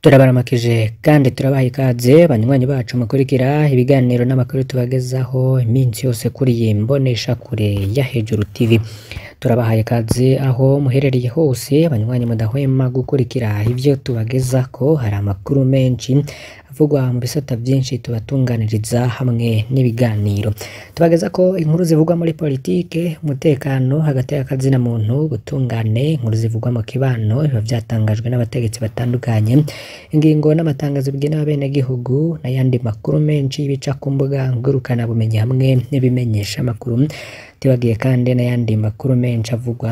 Turabaramukije kandi turabaha ikaze banywanyi bacu mukurikira ibiganiro n'amakuru tubagezaho iminsi yose kuri iyi mboneshakure ya Hejuru TV. Turabahaye ikaze aho muherereye hose banywanyi mudahwema gukurikira ivyo tubagezako. Hari amakuru menshi avugwa mu bisata byinshi tubatunganiriza hamwe n'ibiganiro tubagezako, inkuru zivugwa muri politike, umutekano hagati y'akazi na muntu, gutungane, inkuru zivugwa mu kibano biba vyatangajwe n'abategetsi batandukanye, ingingo n'amatangazo bigena bene gihugu n'ayandi makuru menshi bica ku mbuga ngurukana bumenyi hamwe n'ibimenyesha makuru. Tibagiye kandi n'ayandi makuru menshi avugwa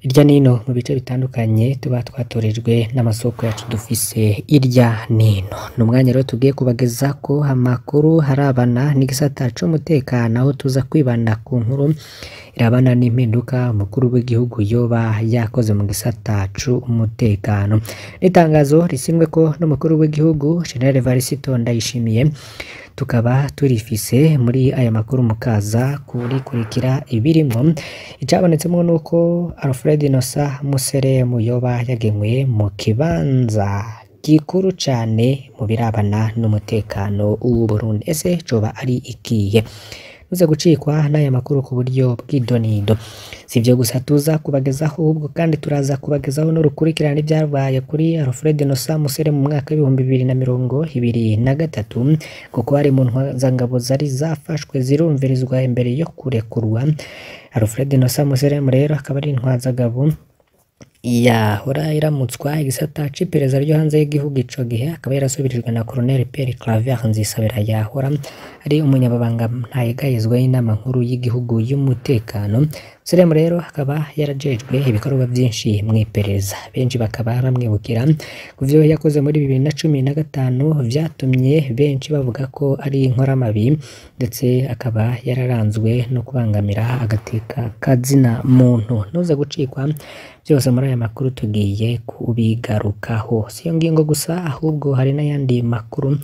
irya nino mu bice bitandukanye tuba twatorejwe n'amasoko yacu dufise irya nino. N'umwanya rero tugiye kubagezako amakuru harabana n'igisata c'umutekano, aho tuza kwibanda ku nkuru irabana n'impinduka umukuru w'igihugu yoba yakoze mu gisata c'umutekano. N'itangazo risimwe ko n'umukuru w'igihugu General Evariste Ndayishimiye, tukaba turifise muri aya makuru mukaza kurikira ibirimo. Icabonetsemo nuko Alfred Innocent Musere yoba yagenwe mu kibanza gikuru cane mu birabana n'umutekano w'u Burundi. Ese coba ari ikihe? Uze gucikwa n'aya makuru ku buryo bw'idonido. Sivyo gusa tuza kubagezaho, ahubwo kandi turaza kubagezaho n'urukurikirane ibyabaye kuri Alfred Innocent Musere mu mwaka w'ibihumbi 2023, kuko hari mu ntwazangabo zari zafashwe zirumvirizwa imbere yo kurekurwa. Alfred Innocent Musere rero akaba ari intwazangabo yahora iramutswa igisata c'iperereza ryo hanze y'igihugu. Ico gihe akaba yarasubirijwe na Colonel Pierre Claver Nzisabira, yahora ari umunyababanga ntayegayezwa y'inama nkuru y'igihugu y'umutekano. Musere rero akaba yarajejwe ibikorwa byinshi mw'iperereza. Benshi bakaba baramwibukira kuvyo yakoze muri 2015 vyatumye benshi bavuga ko ari inkoramabi, ndetse akaba yararanzwe no kubangamira agateka kazina muntu. Nuze gucikwa byose muri aya makuru tugiye kubigarukaho. Siyo ngingo gusa, ahubwo hari n'ayandi makuru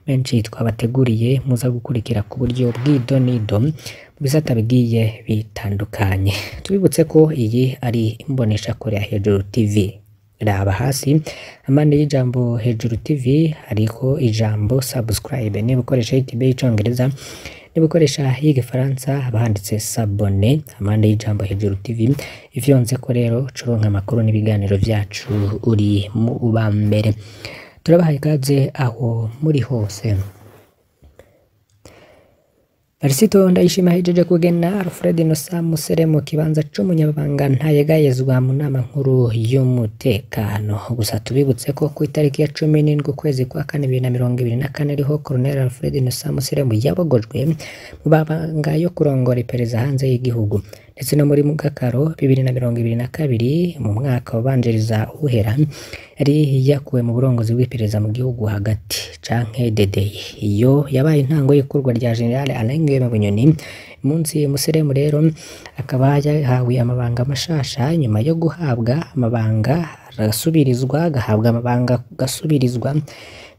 menshi twabateguriye muza gukurikira ku buryo bw'idonido mu bisata bigiye bitandukanye. Tubibutse ko iyi ari imboneshakure ya Hejuru TV. Raba hasi amande y'ijambo Hejuru TV hariko ijambo subscribe. Niba ukoresha YouTube y'icongereza, niba ukoresha y'igifaransa banditse s'abonner. Amande y'ijambo Hejuru TV ifyonze ko rero curonka amakuru n'ibiganiro vyacu uri mu ubambere. Turabahaye ikaze aho muri hose. Evariste Ndayishimiye ahejeje kugena Alfred Innocent Musere mu kibanza c'umunyabanga ntayegayezwa mu nama nkuru y'umutekano. Gusa tubibutse ko ku itariki ya 17 ukwezi kwa 2024 ariho Colonel Alfred Innocent Musere yabogojwe mu babanga yo kurongora iperereza hanze y'igihugu. Ndetse no muri Mugakaro 2022 mu mwaka wabanjiriza uhera, yari yakuwe mu burongozi bw'iperereza mu gihugu hagati canke DDI. Iyo yabaye intango y'ikurwa rya General Alain Bunyoni. Munsi Musere rero akaba yahawe amabanga mashasha nyuma yo guhabwa amabanga rasubirizwa, agahabwa amabanga gasubirizwa.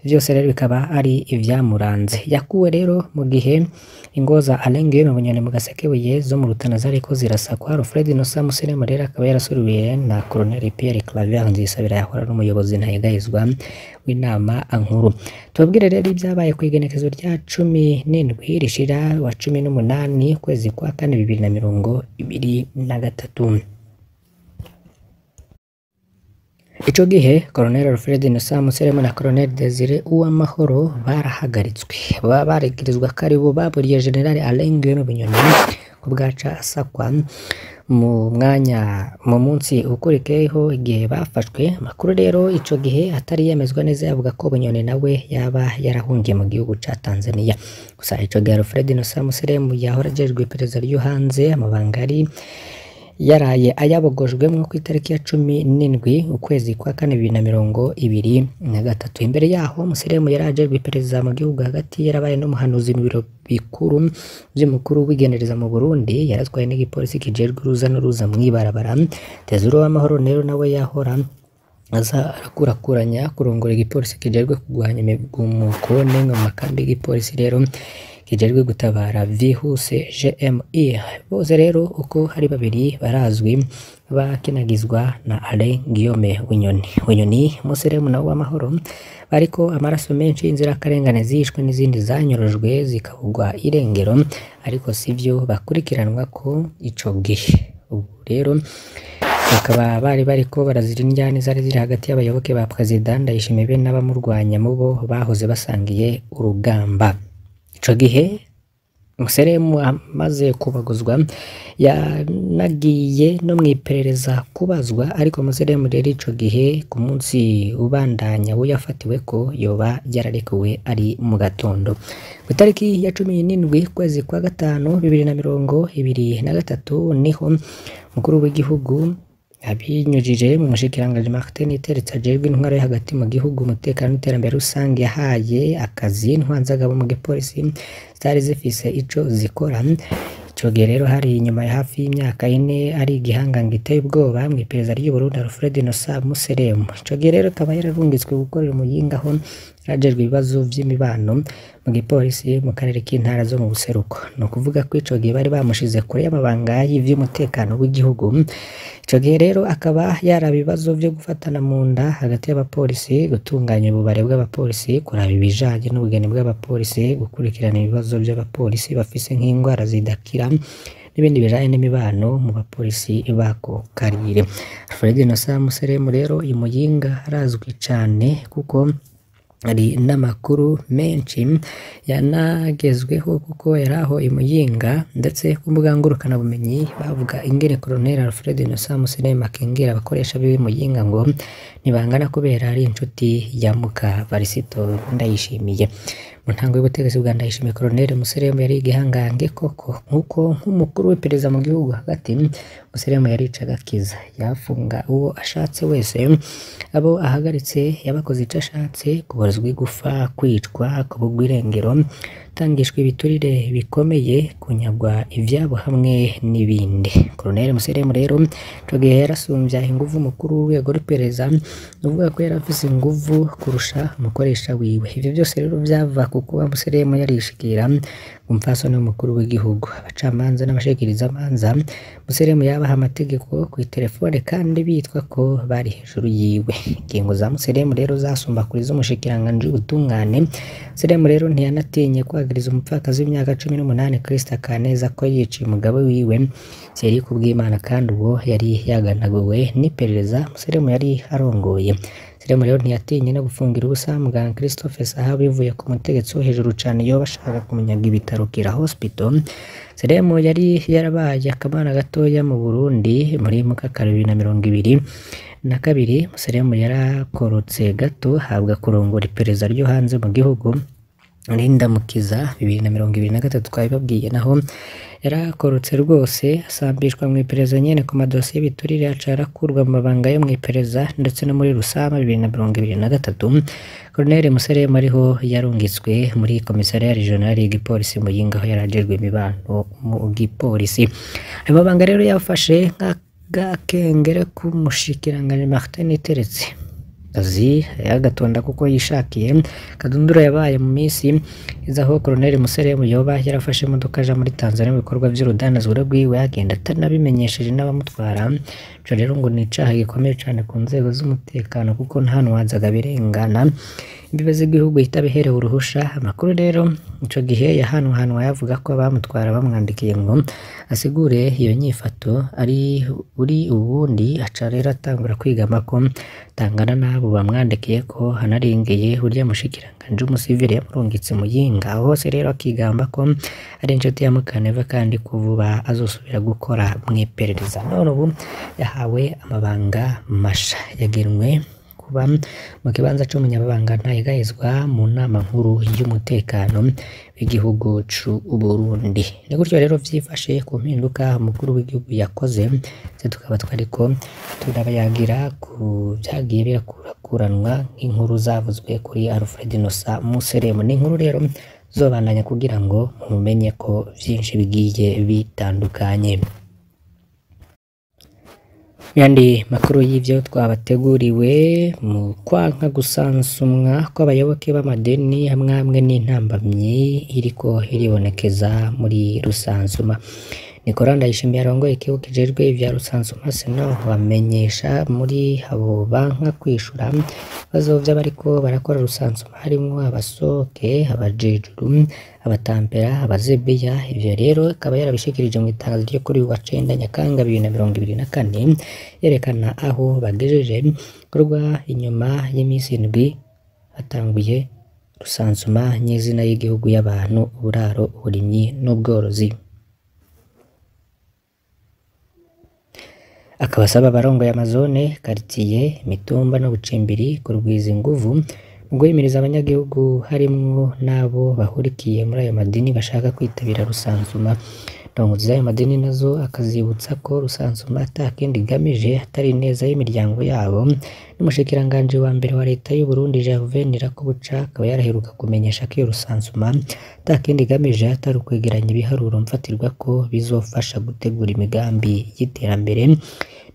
Vyose rero bikaba ari ivyamuranze. Yakuwe rero mu gihe ingoza Alain Bunyoni mu Gasekebuye zo mu Rutana zariko zirasakwa. Alfred Innocent Musere rero akaba yarasubiriwe na Colonel Pierre Claver Nzisabira, yahora n'umuyobozi ntayegayezwa w'inama nkuru. Tubabwire rero ibyabaye ku igenekezo rya 17 rishira wa 18 kwezi kwa 4 2023. Ico gihe Colonel Alfred Innocent Musere na Colonel Desire Uwamahoro barahagaritswe. Baba baregerezwa ko aribo baburiye General Alain Bunyoni ku bwaca asakwa. Mu mwanya mu munsi ukurikiyeho igihe bafashwe, makuru rero ico gihe atari yemezwa neza, yavuga ko Bunyoni nawe yaba yarahungiye mu gihugu ca Tanzania. Gusa ico gihe Alfred Innocent Musere yahora ajejwe iperereza ryo hanze, amabanga ari yaraye ayabogojwemwo ku itariki ya 17 ukwezi kwa 2023. Imbere yaho Musere yarajejwe iperereza mu gihugu hagati, yarabaye n'umuhanuzi mu biro bikuru by'umukuru w'igenereza mu Burundi. Yaratwaye n'igipolisi kijejwe uruza n'uruza mw'ibarabara. Tezuro w'amahoro rero nawe yahora aza arakurakuranya kurongora igipolisi kijejwe kugwanya imigumuko mu makambi y'igipolisi. Rero kijejwe gutabara vyihuse GMI. Bose rero uko hari babiri barazwi bakinagizwa na Alain Guillaume Bunyoni Museremu nawe w'amahoro, bariko amaraso menshi inzirakarengane zishwe n'izindi zanyorojwe zikabugwa irengero, ariko sivyo bakurikiranwa ko ico gihe. Ubu rero bakaba bariko barazira indyane zari ziri hagati y'abayoboke ba President Ndayishimiye be n'abamurwanya mu bo bahoze basangiye urugamba. Ico gihe Museremu amaze kubaguzwa yanagiye no mwiperereza kubazwa, ariko Museremu rero ico gihe ku munsi ubandanya we yafatiwe ko yoba yararekuwe ari mu gatondo. Ku itariki ya 17 kwezi kwa gatanu 2023 niho mukuru w'igihugu abinyujije mu mushikiranganji Martin Teretse ajejwe intwaro yo hagati mu gihugu, umutekano n'iterambere rusange yahaye akazi intwanzagabo mu gipolisi zari zifise ico zikora. Ico gihe rero hari inyuma ya hafi y'imyaka 4 ari igihangange giteye ubwoba mu iperereza ry'u Burundi Alfred Innocent Museremu. Ico gihe rero akaba yararungitswe gukorera umuyinga aho yarajejwe ibibazo vy'imibano mu gipolisi mu karere k'intara zo mu buseruko. No kuvuga ko ico gihe bari bamushize kure y'amabanga y'ivy'umutekano w'igihugu. Ico gihe rero akaba yarabibazo byo gufatana mu nda hagati y'abapolisi, gutunganya ububare bw'abapolisi, kuraba ibijanye n'ubugeni bw'abapolisi, gukurikirana ibibazo by'abapolisi bafise nk'indwara zidakira n'ibindi bijanye n'imibano mu bapolisi bako karire. Alfred Innocent Museremu rero imuyinga arazwi cane kuko ari n'amakuru menshi yanagezweho kuko yaraho imuyinga, ndetse ku mbuga ngurukana bumenyi bavuga ingene Colonel Alfred Innocent Museremu akengera abakoresha biwe muyinga ngo nibangana kubera ari inshuti ya muka Varisito Ndayishimiye. Mu ntango y'ubutegetsi bwa Ndayishimiye Colonel Museremu yari igihangange koko, nkuko nk'umukuru w'iperereza mu gihugu hagati Museremu yaricaga akiza, yafunga uwo ashatse wese, abo ahagaritse yabakoze ico ashatse, kuburizwa igufa, kwicwa, kubugwa irengero, tangishwa ibiturire bikomeye, kunyagwa ivyabo hamwe n'ibindi. Colonel Museremu rero ico gihe yarasumbya inguvu umukuru w'urwego rw'iperereza, uvuga ko yarafise inguvu kurusha umukoresha wiwe. Ivyo byose rero vyava kuko Museremu yarishikira umfaso n'umukuru w'igihugu, abacamanza n'abashikiriza amanza. Museremu yabaha amategeko ku telefone kandi bitwa ko bari hejuru yiwe. Ingingo za Museremu rero zasumba kuri z'umushikiranganje w'ubutungane. Museremu rero ntiyanatinye kwagiriza umupfakazi w'imyaka 18 Krista Kaneza ko yiciye umugabo wiwe Thierry Kubwimana, kandi uwo yari yaganaguwe n'iperereza Museremu yari arongoye. Museremu rero ntiyatinye no gufungira ubusa muganga Christophe Saha bivuye ku mutegetsi wo hejuru cane yoba ashaka kumunyaga ibitaro Kira Hospital. Museremu yari yarabaye akamana gatoya mu Burundi muri mukakaro 2022. Museremu yarakorotse gato habwa kurongora iperereza ryo hanze mu gihugu Ndamukiza 2023 twabibabwiye, naho yarakorotse rwose asambishwa mu iperereza nyene ku madosiye biturire acarakurwa mu mabanga yo mu iperereza ndetse no muri Rusama 2023. Colonel Museremu ariho yarungitswe muri komisariya regionale y'igipolisi Muyinga aho yarajejwe imibano mu gipolisi. Ayo mabanga rero yafashe nk'agakengere k'umushikiranganje Martin Teretse azi yagatonda kuko yishakiye. Kadundura yabaye mu minsi izaho Colonel Museremu yoba yarafashe imodoka aja muri Tanzania mu bikorwa vy'urudanazwa rwiwe, agenda atanabimenyesheje n'abamutwara. Ico rero ngo ni icaha gikomeye cane ku nzego z'umutekano kuko nta hantu wazaga birengana imbibe z'igihugu itabiherewe uruhusha. Amakuru rero ico gihe yahanwa yavuga ko abamutwara bamwandikiye ngo asigure iyo nyifato ari uri ubundi, aca rero atangura kwigama ko tangana nabo bamwandikiye ko hanarengeye urya mushikiranganje umusivile yamurungitse Muyinga. Hose rero akigamba ko ari inshuti ya Mukaneva kandi kuvuba azosubira gukora mwiperereza. None ubu yahawe amabanga masha, yagenwe kuba mu kibanza c'umunyabanga ntayegayezwa mu nama nkuru y'umutekano w'igihugu c'u Burundi. Ni gutyo rero vyifashe ku mpinduka umukuru w'igihugu yakoze, tukaba twariko turabayagira ku vyagiye birakurakuranwa nk'inkuru zavuzwe kuri Alfred Innocent Museremu. Ni inkuru rero zobandanya kugira ngo mumenye ko vyinshi bigiye bitandukanye. Yandi makuru y'ivyo twabateguriwe mu kwanka gusansumwa kw'abayoboke b'amadini hamwe n'intambamyi iriko iribonekeza muri rusansuma. Nicolas Ndayishimiye arongoye ikigo kijejwe ivya rusansuma seno bamenyesha muri abo banka kwishura bazovya bariko barakora rusansuma harimwo abasoke, abajejuru, abatampera, abazebiya. Ivyo rero akaba yarabishikirije mu itangazo ryo kuri wa 9 Nyakanga 2024 yerekana aho bagejeje kurwa inyuma y'imisi 7 hatanguye rusansuma nyezina y'igihugu y'abantu, uburaro, uburimyi n'ubworozi. Akabasaba abarongoye amazone, quartier, mitumba no bucimbiri kurugwiza inguvu mu guhimiriza abanyagihugu harimwo nabo bahurikiye muri ayo madini bashaka kwitabira rusansuma. Ndongozi z'ayo madini nazo akazibutsa ko rusansuma atakindi igamije atari neza y'imiryango yabo. N'umushikiranganje wa mbere wa leta y'u Burundi Gervais Rakobuca akaba yaraheruka kumenyesha ko iyo rusansuma atakindi igamije atari ukwegeranya ibiharuro mfatirwa ko bizofasha gutegura imigambi y'iterambere.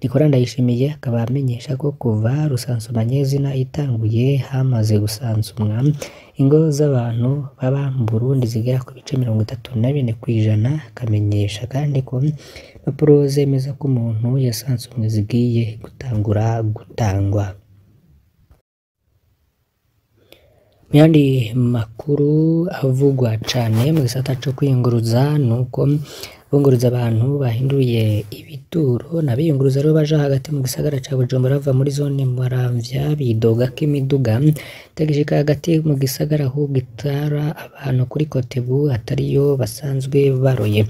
Nicolas Ndayishimiye akaba amenyesha ko kuva rusansuma nyezina itanguye hamaze gusansumwa ingo z'abantu baba mu Burundi zigera ku bice 34%. Akamenyesha kandi ko impapuro zemeza ko umuntu yasansumwe zigiye gutangura gutangwa. Yandi makuru avugwa cane mu gisata co kwiyunguruza nuko bunguruza abantu bahinduye ibituro n'abiyunguruza rero baje hagati mu gisagara ca Bujumbura bava muri zone Maramvya bidoga ko imiduga tagishika hagati mu gisagara ahubwo itara abantu kuri Kotebu atariyo basanzwe baroye.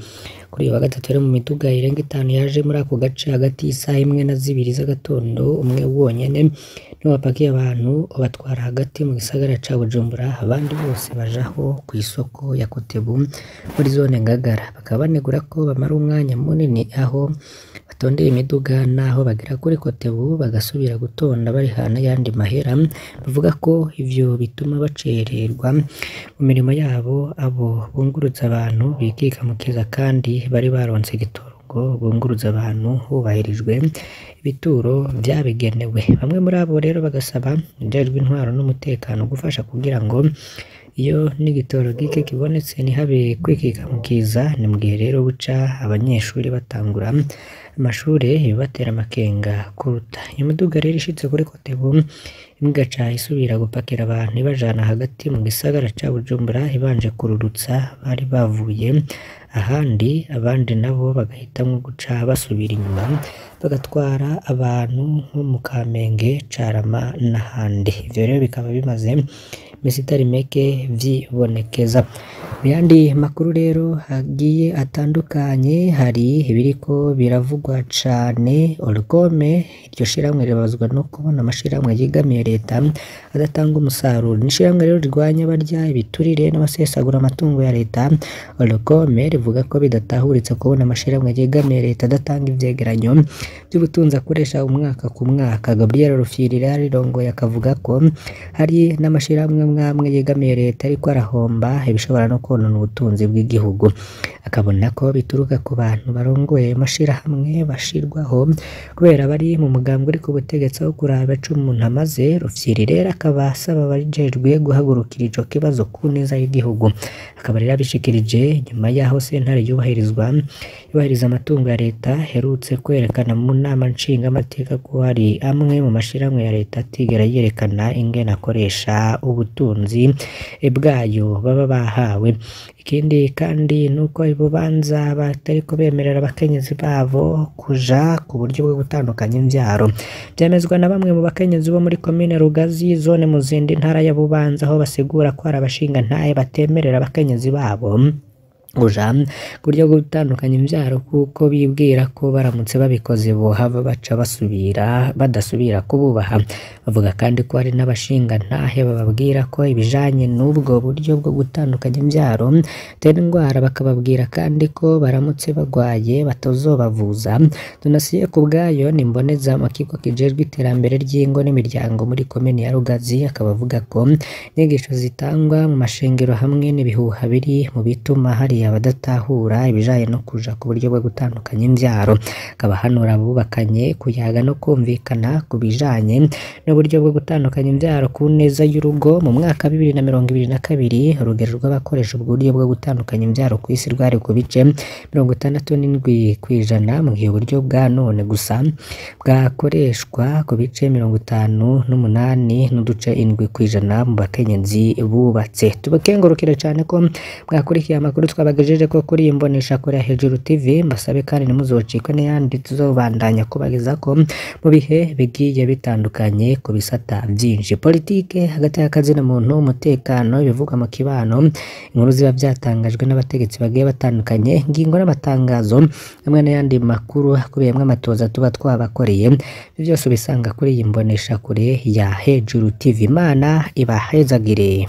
Kuri wa gatatu rero mu miduga irenga 5 yaje muri ako gace hagati y'isaha 1 na 2 z'agatondo, umwe wonyene niwe wapakiye abantu batwara hagati mu gisagara ca Bujumbura, abandi bose bajaho ku isoko ya Kotebu muri zone Ngagara. Bakaba banegura ko bamara umwanya munini aho batondeye imiduga naho bagera kuri Kotebu bagasubira gutonda barihana yandi mahera. Bavuga ko ivyo bituma bacererwa mu mirimo yabo. Abo bunguruza abantu bikika mu kiza kandi bari baronse igitoro bunguruza abantu hubahirijwe ibituro vyabigenewe. Bamwe muri abo rero bagasaba injejwe intwaro n'umutekano gufasha kugira ngo iyo n'igitoro gike kibonetse ntihabe kwikika mu kiza. Ni mu gihe rero buca abanyeshuri batangura amashure bibatera amakenga kuruta. Iyo miduga rero ishitse kuri Kotebu imigaca isubira gupakira abantu ibajana hagati mu gisagara ca Bujumbura ibanje kururutsa bari bavuye ahandi, abandi nabo bagahitamwo guca basubira inyuma bagatwara abantu nko mu Kamenge, Carama n'ahandi. Ivyo rero bikaba bimaze imisi itari mike vyibonekeza. Mu yandi makuru rero hagiye atandukanye hari ibiriko biravugwa cane. Orcome iryo shiramwe ribazwa no kubona amashiramwe yigamiye leta adatanga umusaruro. Nishiramwe rero rigwanya barya ibiturire n'abasesagura amatungo ya leta. Orcome rivuga ko bidatahuritse kubona amashiramwe yigamiye leta adatanga ivyegeranyo by'ubutunzi akoresha umwaka ku mwaka. Gabriel Rufyirira rirongoye akavuga ko hari n'amashiramwe mwamwe yegamiye leta ariko arahomba ibishobora no konona ubutunzi bw'igihugu. Akabona ko bituruka ku bantu barongoye amashirahamwe bashirwaho kubera bari mu mugambi uri ku butegetsi aho kuraba ico umuntu amaze. Rufyirira akaba asaba abajejwe guhagurukira ico kibazo ku neza y'igihugu. Akaba rero abishikirije nyuma yaho sentare yubahiriza amatungo ya leta herutse kwerekana mu nama nshinga amateka ko hari amwe mu mashiramwe ya leta atigera yerekana ingene akoresha ubutunzi bwayo baba bahawe. Ikindi kandi nuko ibubanza batariko bemerera abakenyezi babo kuja ku buryo bwo gutandukanya imvyaro. Byemezwa na bamwe mu bakenyezi bo muri komine Rugazi zone Muzindi ntara ya Bubanza aho basigura ko ari abashinga ntaye batemerera abakenyezi babo uja kuryo gutandukanya imvyaro kuko bibwira ko baramutse babikoze bohava baca badasubira kububaha. Bavuga kandi ko hari n'abashinga ntahe bababwira ko ibijanye n'ubwo buryo bwo gutandukanya imvyaro tera indwara, bakababwira kandi ko baramutse bagwaye batazobavuza. Donasiye ku bwayo nimboneza mu kigo kijejwe iterambere ry'ingo n'imiryango muri komine ya Rugazi akaba avuga ko inyigisho zitangwa mu mashengero hamwe n'ibihuha biri mu bituma hari hari abadatahura ibijanye no kuja ku buryo bwo gutandukanya imvyaro, akaba hanura abubakanye kuyaga no kumvikana ku bijanye n'uburyo bwo gutandukanya imvyaro ku neza y'urugo. Mu mwaka 2022 urugero rw'abakoresha ubwo buryo bwo gutandukanya imvyaro ku isi rwari ku bice 67%, mu gihe uburyo bwa none gusa bwakoreshwa ku bice 58.7% mu bakenyezi bubatse. Tubakengurukire cyane ko mwakurikiye amakuru twabagejeje ko kuri imbonesha kuri Hejuru TV. Mbasabe kandi nimuzocikwe n'ayandi tuzobandanya kubageza ko mu bihe bigiye bitandukanye ku bisata byinshi: politike, hagati y'akazi na muntu, umutekano, ibivugwa mu kibano, inkuru ziba byatangajwe n'abategetsi bagiye batandukanye, ingingo n'amatangazo hamwe n'ayandi makuru akubiyemo amatoza tuba twabakoreye. Byose ubisanga kuri iyi mbonesha kure ya Hejuru TV. Imana ibahezagire.